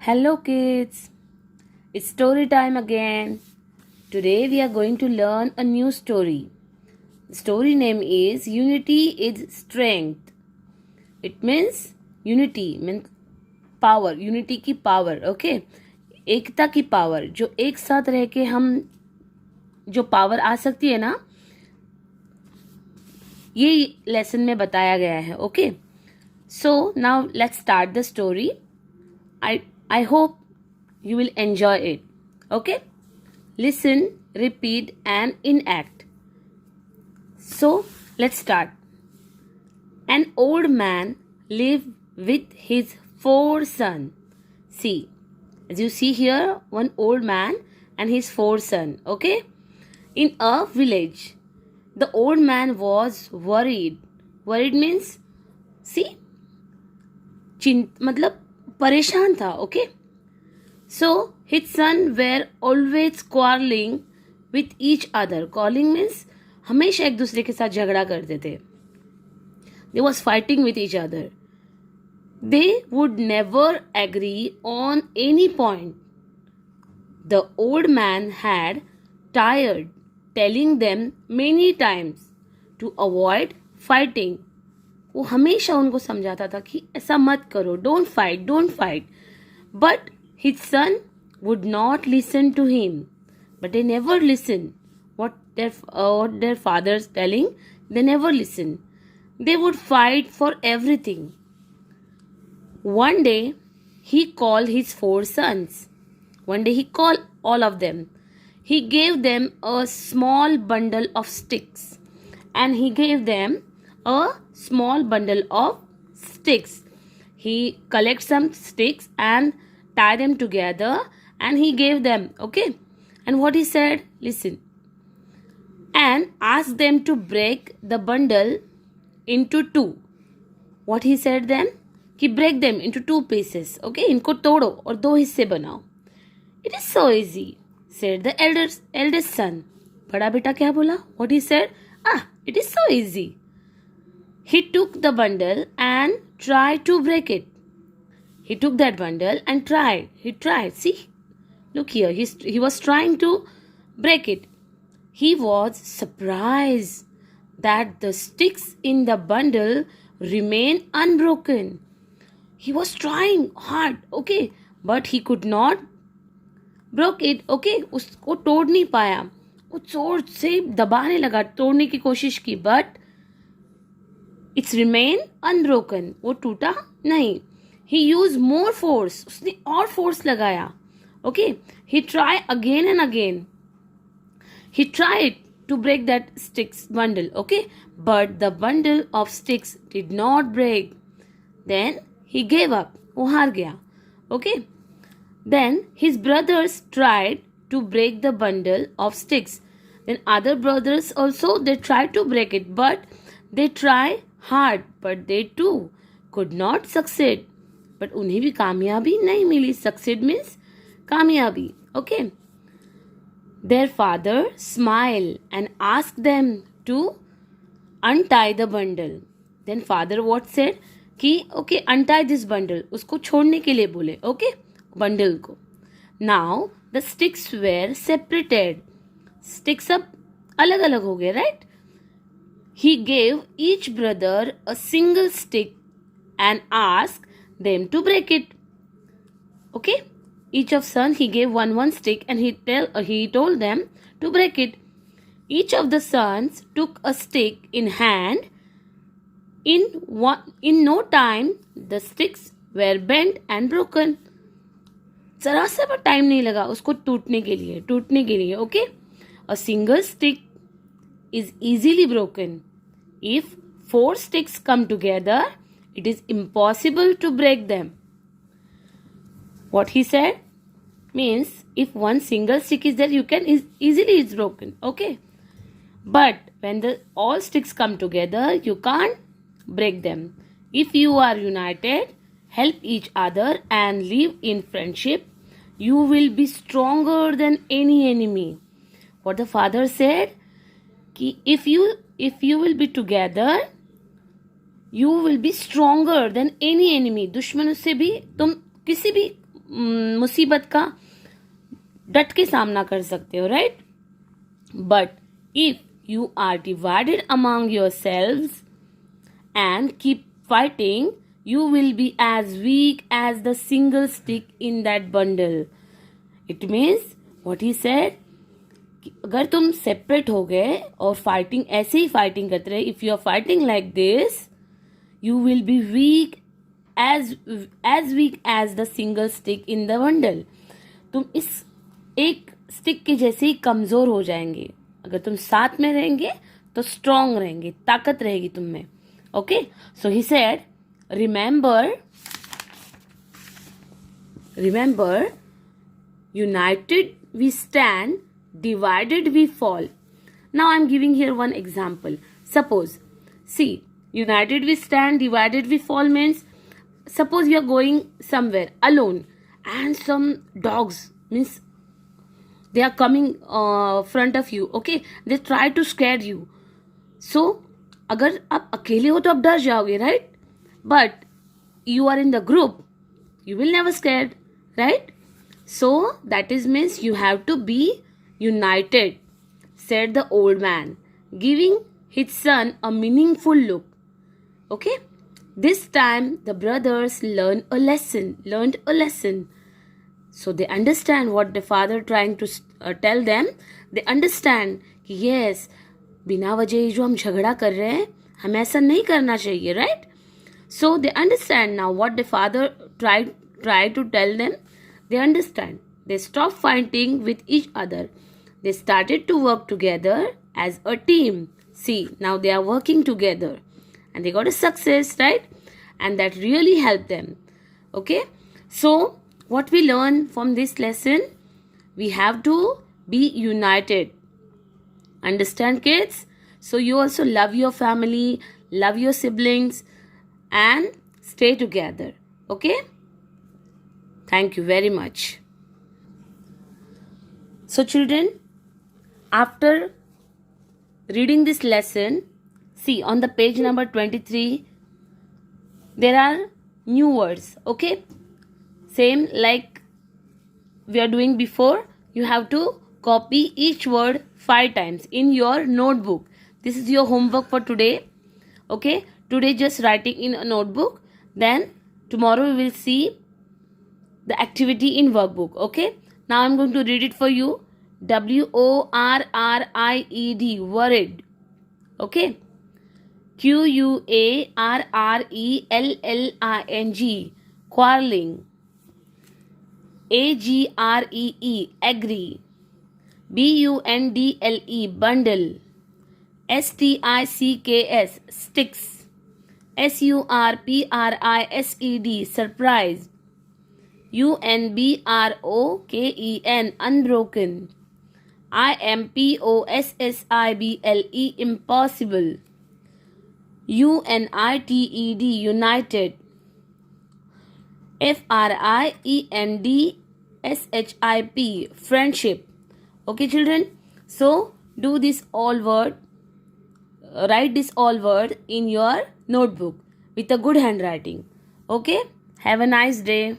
Hello kids, it's story time again. Today we are going to learn a new story. The story name is Unity is Strength. It means unity means power, unity की power, okay? एकता की power, जो एक साथ रह के हम जो power आ सकती है ना, ये lesson में बताया गया है, okay? So now let's start the story. I hope you will enjoy it. Okay? Listen, repeat, and enact. So, let's start. An old man lived with his 4 sons. See, as you see here, one old man and his 4 sons. Okay? In a village, the old man was worried. Worried means, see, मतलब परेशान था. Okay so his son were always quarrelling with each other. Quarrelling means हमेशा एक दूसरे के साथ झगड़ा करते थे. They was fighting with each other. They would never agree on any point. The old man had tried telling them many times to avoid fighting. वो हमेशा उनको समझाता था कि ऐसा मत करो, don't fight. But his son would not listen to him. But they never listen what their fathers telling. They never listen. They would fight for everything. One day he called his 4 sons. One day he called all of them. He gave them a small bundle of sticks, and he gave them a small bundle of sticks. He collect some sticks and tie them together, and he gave them. Okay, and what he said, listen, and asked them to break the bundle into 2. What he said then, कि break them into 2 pieces. Okay, इनको तोड़ो और 2 हिस्से बनाओ. It is so easy, said the eldest son. बड़ा बेटा क्या बोला? What he said, it is so easy. He took the bundle and tried to break it. He took that bundle and tried. He tried. See, look here. He was trying to break it. He was surprised that the sticks in the bundle remained unbroken. He was trying hard, okay, but he could not broke it. Okay, उसको तोड़ नहीं पाया. वो जोर से दबाने लगा, तोड़ने की कोशिश की, but It's remain unbroken. वो टूटा नहीं. He used more force. उसने और force लगाया. Okay. He tried again and again. He tried to break that sticks bundle. Okay. But the bundle of sticks did not break. Then he gave up. वो हार गया. Okay. Then his brothers tried to break the bundle of sticks. Then other brothers also, they tried to break it, but they tried hard, but they too could not succeed. But उन्हें भी कामयाबी नहीं मिली. Succeed means कामयाबी. Okay. Their father smiled and asked them to untie the bundle. Then father what said कि okay, untie this bundle. उसको छोड़ने के लिए बोले. Okay, bundle को. Now the sticks were separated. Sticks अब अलग अलग हो गए, right? He gave each brother a single stick and asked them to break it. Okay? Each of sons he gave one stick and he told them to break it. Each of the sons took a stick in hand. In no time, the sticks were bent and broken. जरा सा भी time नहीं लगा उसको टूटने के लिए. Okay? A single stick is easily broken. If 4 sticks come together, it is impossible to break them. What he said means if one single stick is there, you can easily it's broken. Okay. But when all sticks come together, you can't break them. If you are united, help each other and live in friendship, you will be stronger than any enemy. What the father said, कि if you will be together, you will be stronger than any enemy. दुश्मन से भी तुम किसी भी मुसीबत का डट के सामना कर सकते हो, right? But if you are divided among yourselves and keep fighting, you will be as weak as the single stick in that bundle. It means what he said, कि अगर तुम सेपरेट हो गए और फाइटिंग ऐसे ही फाइटिंग करते रहे, if you are fighting like this, you will be weak as weak as the single stick in the bundle. तुम इस एक स्टिक के जैसे ही कमजोर हो जाएंगे. अगर तुम साथ में रहेंगे तो स्ट्रांग रहेंगे, ताकत रहेगी तुम में. Okay, so he said, remember, united we stand, divided we fall. Now I am giving here one example. Suppose, see, united we stand, divided we fall means, suppose you are going somewhere alone and some dogs, means they are coming front of you. Okay, they try to scare you. So अगर आप अकेले हो तो आप डर जाओगे, right? But you are in the group, you will never scared, right? So that is means you have to be united, said the old man, giving his son a meaningful look. Okay, this time the brothers learned a lesson. So they understand what the father trying to tell them. They understand कि yes, बिना वजह जो हम झगड़ा कर रहे हैं, हमें ऐसा नहीं करना चाहिए, right? So they understand now what the father tried to tell them. They understand. They stopped fighting with each other. They started to work together as a team. See, now they are working together and they got a success, right? And that really helped them. Okay, so what we learn from this lesson, we have to be united. Understand, kids? So you also love your family, love your siblings, and stay together. Okay, thank you very much. So children, after reading this lesson, see on the page number 23 there are new words. Okay, same like we are doing before. You have to copy each word 5 times in your notebook. This is your homework for today. Okay, today just writing in a notebook, then tomorrow we will see the activity in workbook. Okay, now I'm going to read it for you. WORRIED, worried. Okay, QUARRELLING, quarreling. AGREE, agree. BUNDLE, bundle. STICKS, sticks. SURPRISED, surprise. UNBROKEN, unbroken. IMPOSSIBLE, impossible. UNITED, united. FRIENDSHIP, friendship. Okay children, so do this all word, write this all word in your notebook with a good handwriting. Okay, have a nice day.